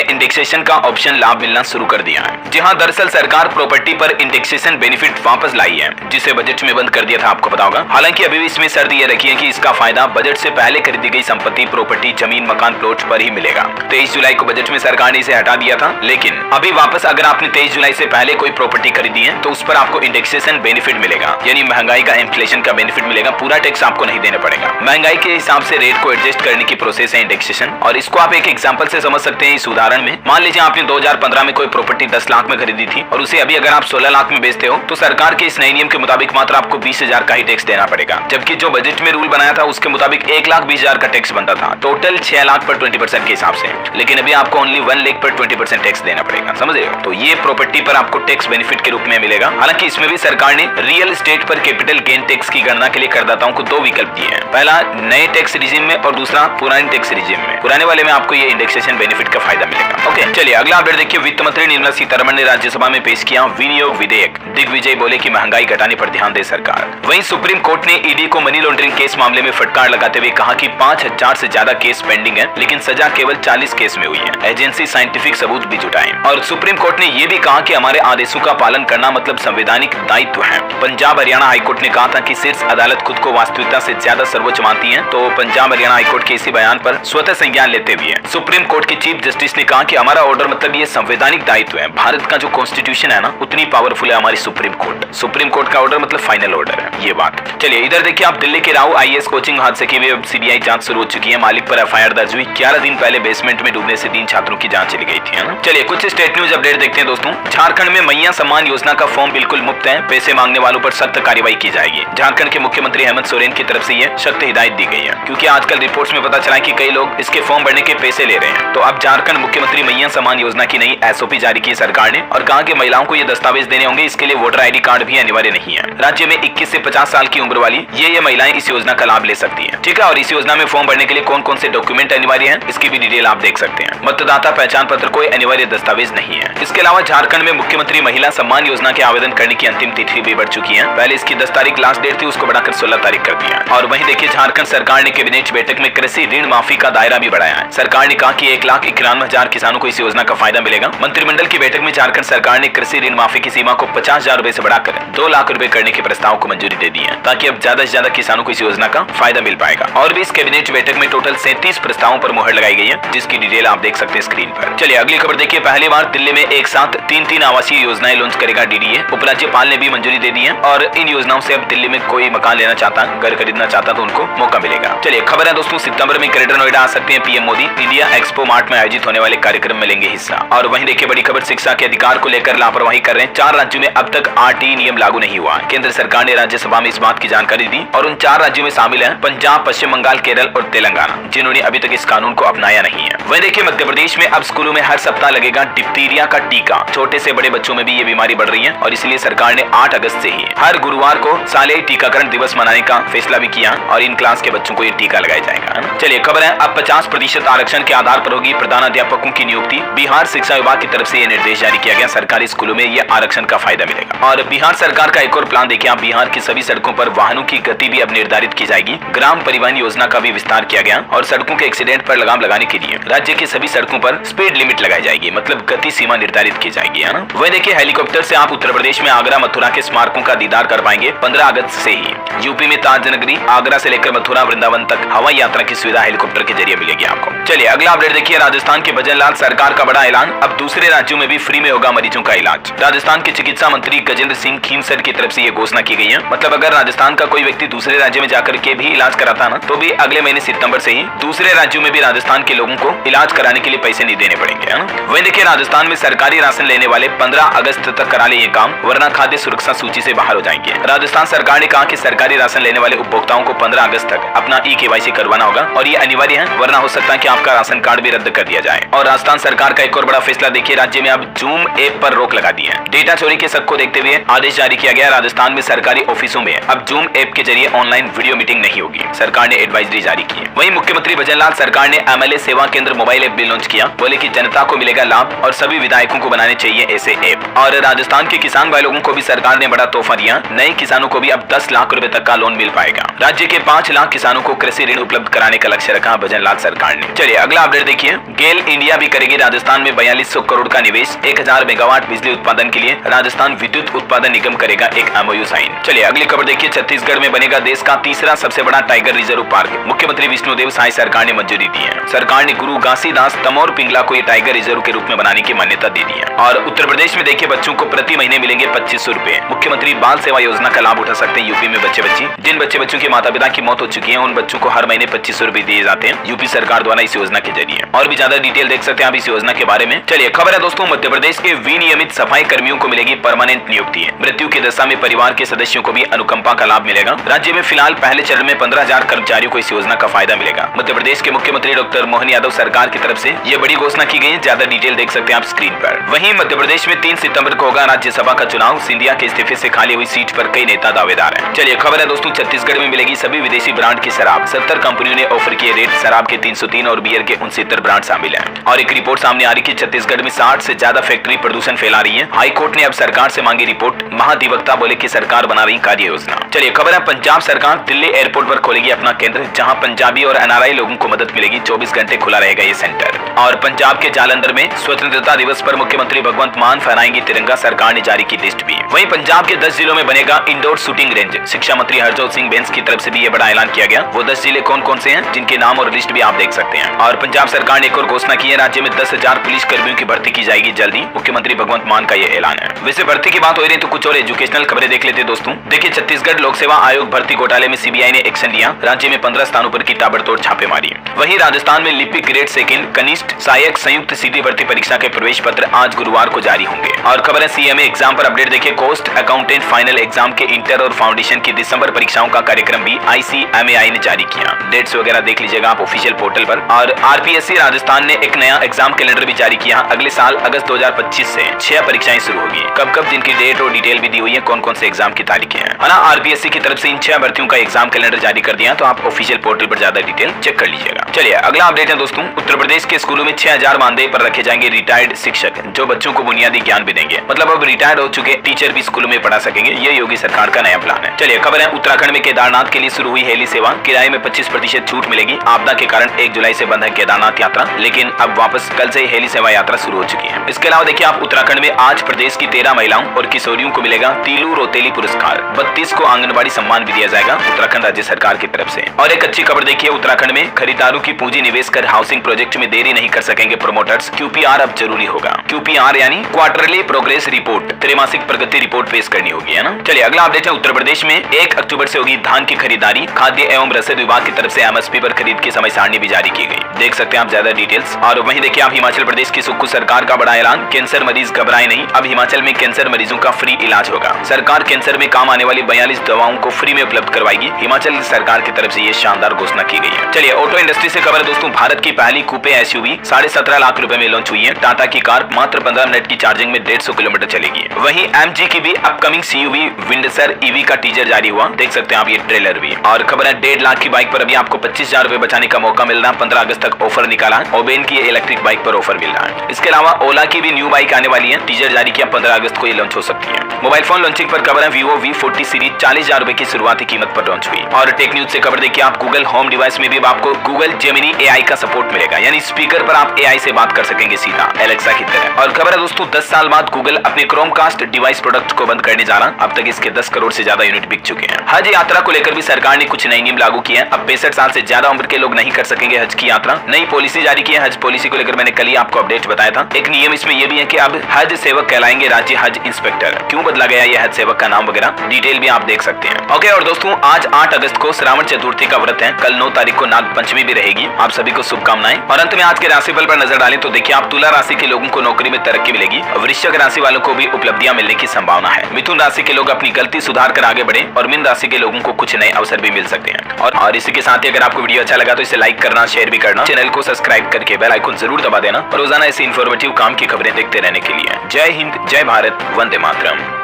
इंडेक्सेशन का ऑप्शन लाभ मिलना शुरू कर दिया है। जी हाँ, दरअसल सरकार प्रॉपर्टी पर इंडेक्सेशन बेनिफिट वापस लाई है, जिसे बजट में बंद कर दिया था, आपको पता होगा। हालांकि अभी भी इसमें शर्त यह रखी है कि इसका फायदा बजट से पहले खरीदी गई संपत्ति, प्रॉपर्टी, जमीन, मकान, प्लॉट पर ही मिलेगा। 23 जुलाई को बजट में सरकार ने इसे हटा दिया था, लेकिन अभी वापस अगर आपने 23 जुलाई से पहले कोई प्रॉपर्टी खरीदी है तो उस पर आपको इंडेक्सेशन बेनिफिट मिलेगा, यानी महंगाई का, इन्फ्लेशन का बेनिफिट मिलेगा। पूरा टैक्स आपको नहीं देना पड़ेगा। महंगाई के हिसाब से रेट को एडजस्ट करने की प्रोसेस है इंडेक्सेशन, और इसको आप एक एग्जांपल से समझ सकते हैं। इस उदाहरण में मान लीजिए आपने 2015 में कोई प्रॉपर्टी 10 लाख में खरीदी थी और उसे अभी अगर आप 16 लाख में बेचते हो तो सरकार के इस नए नियम के मुताबिक मात्र आपको 20,000 का ही टैक्स देना पड़ेगा, जबकि जो बजट में रूल बनाया था उसके मुताबिक 1,20,000 का टैक्स बनता था, टोटल 6 लाख पर 20% के हिसाब से। लेकिन अभी आपको ओनली 1 लाख पर 20% टैक्स देना पड़ेगा, समझ रहे हो? तो ये प्रॉपर्टी पर आपको टैक्स बेनिफिट के रूप में मिलेगा। हालांकि इसमें भी सरकार ने रियल एस्टेट पर कैपिटल गेन टैक्स की गणना के लिए करदाताओं को 2 विकल्प दिए हैं। पहला नए टैक्स रिजीम में और दूसरा पुराने टैक्स रिजीम में। पुराने वाले में आपको ये इंडेक्सेशन बेनिफिट का फायदा मिलेगा। ओके, चलिए अगला अपडेट देखिए। वित्त मंत्री निर्मला सीतारमण ने राज्यसभा में पेश किया विनियोग विधेयक। दिग्विजय बोले कि महंगाई घटाने पर ध्यान दे सरकार। वहीं सुप्रीम कोर्ट ने ईडी को मनी लॉन्ड्रिंग केस मामले में फटकार लगाते हुए कहा कि 5,000 से ज्यादा केस पेंडिंग है, लेकिन सजा केवल 40 केस में हुई है। एजेंसी साइंटिफिक सबूत भी जुटाए। और सुप्रीम कोर्ट ने यह भी कहा कि हमारे आदेशों का पालन करना मतलब संवैधानिक दायित्व है। पंजाब हरियाणा हाईकोर्ट ने कहा था कि शीर्ष अदालत खुद को वास्तविकता से ज्यादा सर्वोच्च मानती है, तो पंजाब हरियाणा हाईकोर्ट के इसी बयान पर स्वतः संज्ञान लेते हुए सुप्रीम कोर्ट के चीफ जस्टिस ने कहा कि हमारा ऑर्डर मतलब ये संवैधानिक दायित्व है। भारत का जो कॉन्स्टिट्यूशन है ना, उतनी पावरफुल है हमारी सुप्रीम कोर्ट। सुप्रीम कोर्ट का ऑर्डर मतलब फाइनल ऑर्डर है, ये बात। चलिए इधर देखिए आप, दिल्ली के राव आईएएस कोचिंग हादसे की भी अब सीबीआई जांच शुरू हो चुकी है। मालिक पर एफआईआर दर्ज हुई। 11 दिन पहले बेसमेंट में डूबने से 3 छात्रों की जान चली गई थी, है ना? चलिए कुछ स्टेट न्यूज अपडेट देखते हैं दोस्तों। झारखंड में मैया सम्मान योजना का फॉर्म बिल्कुल मुफ्त है, पैसे मांगने वालों पर सख्त कार्रवाई की जाएगी। झारखंड के मुख्यमंत्री हेमंत सोरेन की तरफ से यह सख्त हिदायत दी गई है, क्योंकि आजकल रिपोर्ट्स में पता चला है कि कई लोग इसके फॉर्म भरने के पैसे ले रहे हैं। तो अब झारखंड मुख्यमंत्री मैया सम्मान योजना की नई एसओपी जारी की सरकार ने और कहा कि महिलाओं को ये दस्तावेज देने होंगे। इसके लिए वोटर आईडी कार्ड भी अनिवार्य नहीं है। राज्य में 21 से 50 साल की उम्र वाली ये महिलाएं इस योजना का लाभ ले सकती हैं, ठीक है? और इस योजना में फॉर्म भरने के लिए कौन कौन से डॉक्यूमेंट अनिवार्य हैं, इसकी भी डिटेल आप देख सकते हैं। मतदाता पहचान पत्र कोई अनिवार्य दस्तावेज नहीं है। इसके अलावा झारखंड में मुख्यमंत्री महिला सम्मान योजना के आवेदन करने की अंतिम तिथि भी बढ़ चुकी है। पहले इसकी 10 तारीख लास्ट डेट थी, उसको बढ़ाकर 16 तारीख कर दिया। और वहीं देखिए झारखंड सरकार ने कैबिनेट बैठक में कृषि ऋण माफी का दायरा भी बढ़ाया है। सरकार ने कहा कि 1,91,000 किसानों को इस योजना का फायदा मिलेगा। मंत्रिमंडल की बैठक में झारखंड सरकार ने कृषि ऋण माफी की सीमा को 50,000 रुपए से बढ़ाकर 2 लाख रुपए करने के प्रस्ताव को मंजूरी दे दी है, ताकि अब ज्यादा से ज्यादा किसानों को इस योजना का फायदा मिल पाएगा। और भी इस कैबिनेट बैठक में टोटल 37 प्रस्तावों पर मुहर लगाई गई है, जिसकी डिटेल आप देख सकते हैं स्क्रीन पर। चलिए अगली खबर देखिए। पहली बार दिल्ली में एक साथ 3 आवासीय योजनाएं लॉन्च करेगा डीडीए। उपराज्यपाल ने भी मंजूरी दे दी है और इन योजनाओं से अब दिल्ली में कोई मकान लेना चाहता, घर खरीदना चाहता तो उनको मौका मिलेगा। चलिए खबर है दोस्तों, सितंबर में ग्रेटर नोएडा आ सकते हैं PM Modi. India expo mart में आयोजित होने वाले कार्यक्रम में लेंगे हिस्सा। और वहीं देखिए बड़ी खबर, शिक्षा के अधिकार को लेकर लापरवाही कर रहे हैं 4 राज्यों में अब तक आरटीई नियम लागू नहीं हुआ। केंद्र सरकार ने राज्यसभा में इस बात की जानकारी दी और उन 4 राज्यों में शामिल है पंजाब, पश्चिम बंगाल, केरल और तेलंगाना, जिन्होंने अभी तक इस कानून को अपनाया नहीं है। वहीं देखिए मध्य प्रदेश में अब स्कूलों में हर सप्ताह लगेगा डिप्थीरिया का टीका। छोटे से बड़े बच्चों में भी ये बीमारी बढ़ रही है और इसलिए सरकार ने 8 अगस्त से ही हर गुरुवार को सालाना टीकाकरण दिवस मनाने का फैसला भी किया और इन क्लास के बच्चों को ये टीका लगाया जाएगा। चलिए खबर है, अब 50% आरक्षण के आधार पर होगी प्रधानाध्यापकों की नियुक्ति। बिहार शिक्षा विभाग की तरफ से यह निर्देश जारी किया गया। सरकारी स्कूलों में यह आरक्षण का फायदा मिलेगा। और बिहार सरकार का एक और प्लान देखिए आप, बिहार की सभी सड़कों पर वाहनों की गति भी अब निर्धारित की जाएगी। ग्राम परिवहन योजना का भी विस्तार किया गया और सड़कों के एक्सीडेंट पर लगाम लगाने के लिए राज्य की सभी सड़कों पर स्पीड लिमिट लगाई जाएगी, मतलब गति सीमा निर्धारित की जाएगी, है ना? वह देखिए हेलीकॉप्टर से आप उत्तर प्रदेश में आगरा मथुरा के स्मारकों का दीदार कर पाएंगे 15 अगस्त से ही। यूपी में ताज नगरी, आगरा से लेकर मथुरा वृंदावन तक हवाई यात्रा की सुविधा हेलीकॉप्टर के जरिए मिलेगी आपको। चलिए अगला अपडेट देखिए, राजस्थान के भजनलाल सरकार का बड़ा ऐलान, अब दूसरे राज्यों में भी फ्री में होगा मरीजों का इलाज। राजस्थान के चिकित्सा मंत्री गजेंद्र सिंह खीमसर की तरफ से यह घोषणा की गई है। मतलब अगर राजस्थान का कोई व्यक्ति दूसरे राज्य में जाकर के भी इलाज कराता ना, तो भी अगले महीने सितंबर से ही दूसरे राज्यों में भी राजस्थान के लोगों को इलाज कराने के लिए पैसे नहीं देने पड़ेंगे, है ना? वहीं देखिए राजस्थान में सरकारी राशन लेने वाले 15 अगस्त तक करा ले ये काम, वरना खाद्य सुरक्षा सूची से बाहर हो जाएंगे। राजस्थान सरकार ने कहा कि सरकारी राशन लेने वाले उपभोक्ताओं को 15 अगस्त तक अपना ई-केवाईसी करवाना होगा और ये अनिवार्य है, वरना हो सकता है कि आपका राशन कार्ड भी रद्द कर दिया जाए। और राजस्थान सरकार का एक और बड़ा फैसला देखिए, राज्य में अब जूम ऐप पर रोक लगा दी है। डेटा चोरी के शक को देखते हुए आदेश जारी किया गया। राजस्थान में सरकारी ऑफिसों में अब जूम ऐप के जरिए ऑनलाइन वीडियो मीटिंग नहीं होगी, सरकार ने एडवाइजरी जारी की है। वहीं मुख्यमंत्री भजनलाल सरकार ने MLA सेवा केंद्र मोबाइल ऐप भी लॉन्च किया। बोले कि जनता को मिलेगा लाभ और सभी विधायकों को बनाने चाहिए ऐसे ऐप। और राजस्थान के किसान भाई लोगों को भी सरकार ने बड़ा तोहफा दिया। नए किसानों को भी अब 10 लाख रुपए तक का लोन मिल पाएगा। राज्य के 5 लाख किसानों को कृषि ऋण उपलब्ध कराने का लक्ष्य रखा भजनलाल सरकार ने। चलिए अगला अपडेट देखिए, गेल इंडिया भी करेगी राजस्थान में 4200 करोड़ का निवेश। 1000 मेगावाट बिजली उत्पादन के लिए राजस्थान विद्युत उत्पादन निगम करेगा एक MOU साइन। चलिए अगली खबर देखिए, छत्तीसगढ़ में बनेगा देश का तीसरा सबसे बड़ा टाइगर रिजर्व पार्क। मुख्यमंत्री विष्णुदेव साय सरकार ने मंजूरी दी है। सरकार ने गुरु घासीदास तमोर पिंगला को ये टाइगर रिजर्व के रूप में बनाने की मान्यता दे दी है। और उत्तर प्रदेश में देखिए, बच्चों को प्रति महीने मिलेंगे 2500 रुपए। मुख्यमंत्री बाल सेवा योजना का लाभ उठा सकते हैं यूपी में बच्चे बच्ची। जिन बच्चों के माता पिता की मौत हो चुकी है उन बच्चों को हर महीने 2500 रुपए दिए जाते हैं यूपी सरकार द्वारा इस योजना के जरिए। और भी ज्यादा डिटेल देख सकते हैं आप इस योजना के बारे में। चलिए खबर है दोस्तों, मध्य प्रदेश के विनियमित सफाई कर्मियों को मिलेगी परमानेंट नियुक्ति। मृत्यु की दशा में परिवार के सदस्यों को भी अनुकंपा का लाभ मिलेगा। राज्य में फिलहाल पहले चरण में 15,000 कर्मचारियों को इस योजना का फायदा मिलेगा। मध्य प्रदेश के मुख्यमंत्री डॉक्टर मोहन यादव सरकार की तरफ से ये बड़ी घोषणा की गई है। ज्यादा डिटेल देख सकते हैं आप स्क्रीन पर। वहीं मध्य प्रदेश में 3 सितंबर को होगा राज्यसभा का चुनाव। सिंधिया के इस्तीफे से खाली हुई सीट पर कई नेता दावेदार हैं। चलिए खबर है दोस्तों, छत्तीसगढ़ में मिलेगी सभी विदेशी ब्रांड की शराब। 70 कंपनियों ने ऑफर किए रेट। शराब के 303 और बियर के 69 ब्रांड शामिल हैं। और एक रिपोर्ट सामने आ रही कि छत्तीसगढ़ में 60 से ज्यादा फैक्ट्री प्रदूषण फैला रही है। हाईकोर्ट ने अब सरकार से मांगी रिपोर्ट। महाधिवक्ता बोले कि सरकार बना रही कार्य योजना। चलिए खबर है, पंजाब सरकार दिल्ली एयरपोर्ट पर खोलेगी अपना केंद्र, जहां पंजाबी और NRI लोगों को मदद मिलेगी। 24 घंटे खुला रहेगा ये सेंटर। और पंजाब के जालंधर में स्वतंत्रता दिवस पर मुख्यमंत्री भगवंत मान फहराएंगे तिरंगा। सरकार ने जारी की लिस्ट भी। वहीं पंजाब के 10 जिलों में बनेगा इंडोर शूटिंग रेंज। शिक्षा मंत्री हरजोत सिंह बेंस की तरफ से भी ये बड़ा ऐलान किया गया। वो 10 जिले कौन कौन से हैं जिनके नाम और लिस्ट भी आप देख सकते हैं। और पंजाब सरकार ने एक और घोषणा की है, राज्य में 10,000 पुलिस कर्मियों की भर्ती की जाएगी जल्दी। मुख्यमंत्री भगवंत मान का ये ऐलान है। वैसे भर्ती की बात हो रही तो कुछ और एजुकेशनल खबरें देख लेते दोस्तों। देखिए, छत्तीसगढ़ लोक सेवा आयोग भर्ती घोटाले में CBI ने एक्शन लिया। राज्य में 15 स्थानों पर की ताबड़तोड़ छापेमारी। वहीं राजस्थान में लिपिक ग्रेड सेकंड, कनिष्ठ, सहायक, संयुक्त सीधी भर्ती परीक्षा के प्रवेश पत्र आज गुरुवार को जारी होंगे। और खबर है CMA एग्जाम पर अपडेट देखिए, कोस्ट अकाउंटेंट फाइनल एग्जाम के इंटर और फाउंडेशन की दिसंबर परीक्षाओं का कार्यक्रम भी ICMAI ने जारी किया। डेट्स वगैरह देख लीजिएगा आप ऑफिशियल पोर्टल पर। और RPSC राजस्थान ने एक नया एग्जाम कैलेंडर भी जारी किया। अगले साल अगस्त 2025 से 6 परीक्षाएं शुरू होगी। कब जिनकी डेट और डिटेल भी दी हुई है, कौन कौन से एग्जाम की तारीखें हैं, है ना। RPSC की तरफ से इन 6 भर्तियों का एग्जाम कैलेंडर जारी कर दिया, तो आप ऑफिशियल पोर्टल पर ज्यादा डिटेल चेक कर लीजिएगा। चलिए अगला अपडेट है दोस्तों, उत्तर प्रदेश के स्कूलों में 6000 मानदेय पर रखे जाएंगे रिटायर्ड शिक्षक, जो बच्चों को बुनियादी ज्ञान भी देंगे। मतलब अब रिटायर्ड हो चुके टीचर भी स्कूलों में पढ़ा सकेंगे। ये योगी सरकार का नया प्लान है। चलिए खबर है, उत्तराखंड में केदारनाथ के लिए शुरू हुई हेली सेवा। किराए में 25% छूट मिलेगी। आपदा के कारण 1 जुलाई से बंद है केदारनाथ यात्रा, लेकिन अब वापस कल से हेली सेवा यात्रा शुरू हो चुकी है। इसके अलावा देखिए आप, उत्तराखंड में आज प्रदेश की 13 महिलाओं और किशोरियों को मिलेगा तीलू रोतेली पुरस्कार। 32 को आंगनबाड़ी सम्मान भी दिया जाएगा उत्तराखंड राज्य सरकार की तरफ से। और एक अच्छी खबर देखिए, उत्तराखंड में खरीदारों की पूंजी निवेश कर हाउसिंग प्रोजेक्ट में देरी नहीं कर सकेंगे प्रमोटर्स। QPR अब जरूरी होगा। QPR यानी क्वार्टरली प्रोग्रेस रिपोर्ट, त्रैमासिक प्रगति रिपोर्ट पेश करनी होगी, है ना। चलिए अगला अपडेट है, उत्तर प्रदेश में 1 अक्टूबर से होगी धान की खरीदारी। खाद्य एवं रसद विभाग की तरफ से MSP पर खरीद की समय सारणी भी जारी की गई। देख सकते हैं आप ज्यादा डिटेल्स। और वहीं देखिए आप, हिमाचल प्रदेश की सुक्खू सरकार का बड़ा ऐलान। कैंसर मरीज घबराए नहीं, अब हिमाचल में कैंसर मरीजों का फ्री इलाज होगा। सरकार कैंसर में काम आने वाली 42 दवाओं को फ्री में उपलब्ध करवाएगी। हिमाचल सरकार की तरफ से ये शानदार घोषणा की गई है। चलिए ऑटो इंडस्ट्री से खबर है दोस्तों, भारत की पहली कूपे SUV 17.5 लाख रुपए में लॉन्च हुई है। टाटा की कार मात्र 15 मिनट की चार्जिंग में 150 किलोमीटर चलेगी। वहीं MG की भी अपकमिंग CUV विंडसर EV का टीजर जारी हुआ। देख सकते हैं आप ये ट्रेलर भी। और खबर है, 1.5 लाख की बाइक पर अभी आपको 25,000 रुपए बचाने का मौका मिल रहा है। 15 अगस्त तक ऑफर निकाला। ओबेन की इलेक्ट्रिक बाइक पर ऑफर मिल रहा है। इसके अलावा ओला की भी न्यू बाइक आने वाली है। टीजर जारी किया, 15 अगस्त को ये लॉन्च हो सकती है। मोबाइल फोन लॉन्चिंग पर खबर है, Vivo V40 सीरीज 40,000 रुपए की शुरुआती कीमत पर लॉन्च हुई। और टेक न्यूज से खबर देखिए आप, गूगल होम डिवाइस में भी आपको गूगल जेमिनी AI का सपोर्ट मिलेगा, यानी स्पीकर पर आप AI से बात कर सकेंगे सीधा एलेक्सा की तरह। और खबर है दोस्तों, 10 साल बाद गूगल अपने क्रोमकास्ट डिवाइस प्रोडक्ट को बंद करने जा रहा। अब तक इसके 10 करोड़ से ज्यादा यूनिट बिक चुके हैं। हज यात्रा को लेकर भी सरकार ने कुछ नई नियम लागू किए हैं। अब 65 साल से ज्यादा उम्र के लोग नहीं कर सकेंगे हज की यात्रा। नई पॉलिसी जारी की है। हज पॉलिसी को लेकर मैंने कल ही आपको अपडेट बताया था। एक नियम इसमें यह भी है कि अब हज सेवक कहलाएंगे राज्य हज इंस्पेक्टर। क्यों बदला गया ये हज सेवक का नाम वगैरह डिटेल भी आप देख सकते हैं। ओके, और दोस्तों आज 8 अगस्त को श्रावण चतुर्थी का व्रत है। कल 9 तारीख को नाग पंचमी भी रहेगी। आप सभी को शुभकामनाएं। और अंत में आज के राशिफल पर नजर डालें तो देखिए आप, तुला राशि के लोगों को नौकरी जिंदगी में तरक्की मिलेगी। वृश्चिक राशि वालों को भी उपलब्धियां मिलने की संभावना है। मिथुन राशि के लोग अपनी गलती सुधार कर आगे बढ़े और मीन राशि के लोगों को कुछ नए अवसर भी मिल सकते हैं। और इसी के साथ ही अगर आपको वीडियो अच्छा लगा तो इसे लाइक करना, शेयर भी करना, चैनल को सब्सक्राइब करके बेल आइकन जरूर दबा देना और रोजाना ऐसी इन्फॉर्मेटिव काम की खबरें देखते रहने के लिए। जय हिंद, जय भारत, वंदे मातरम।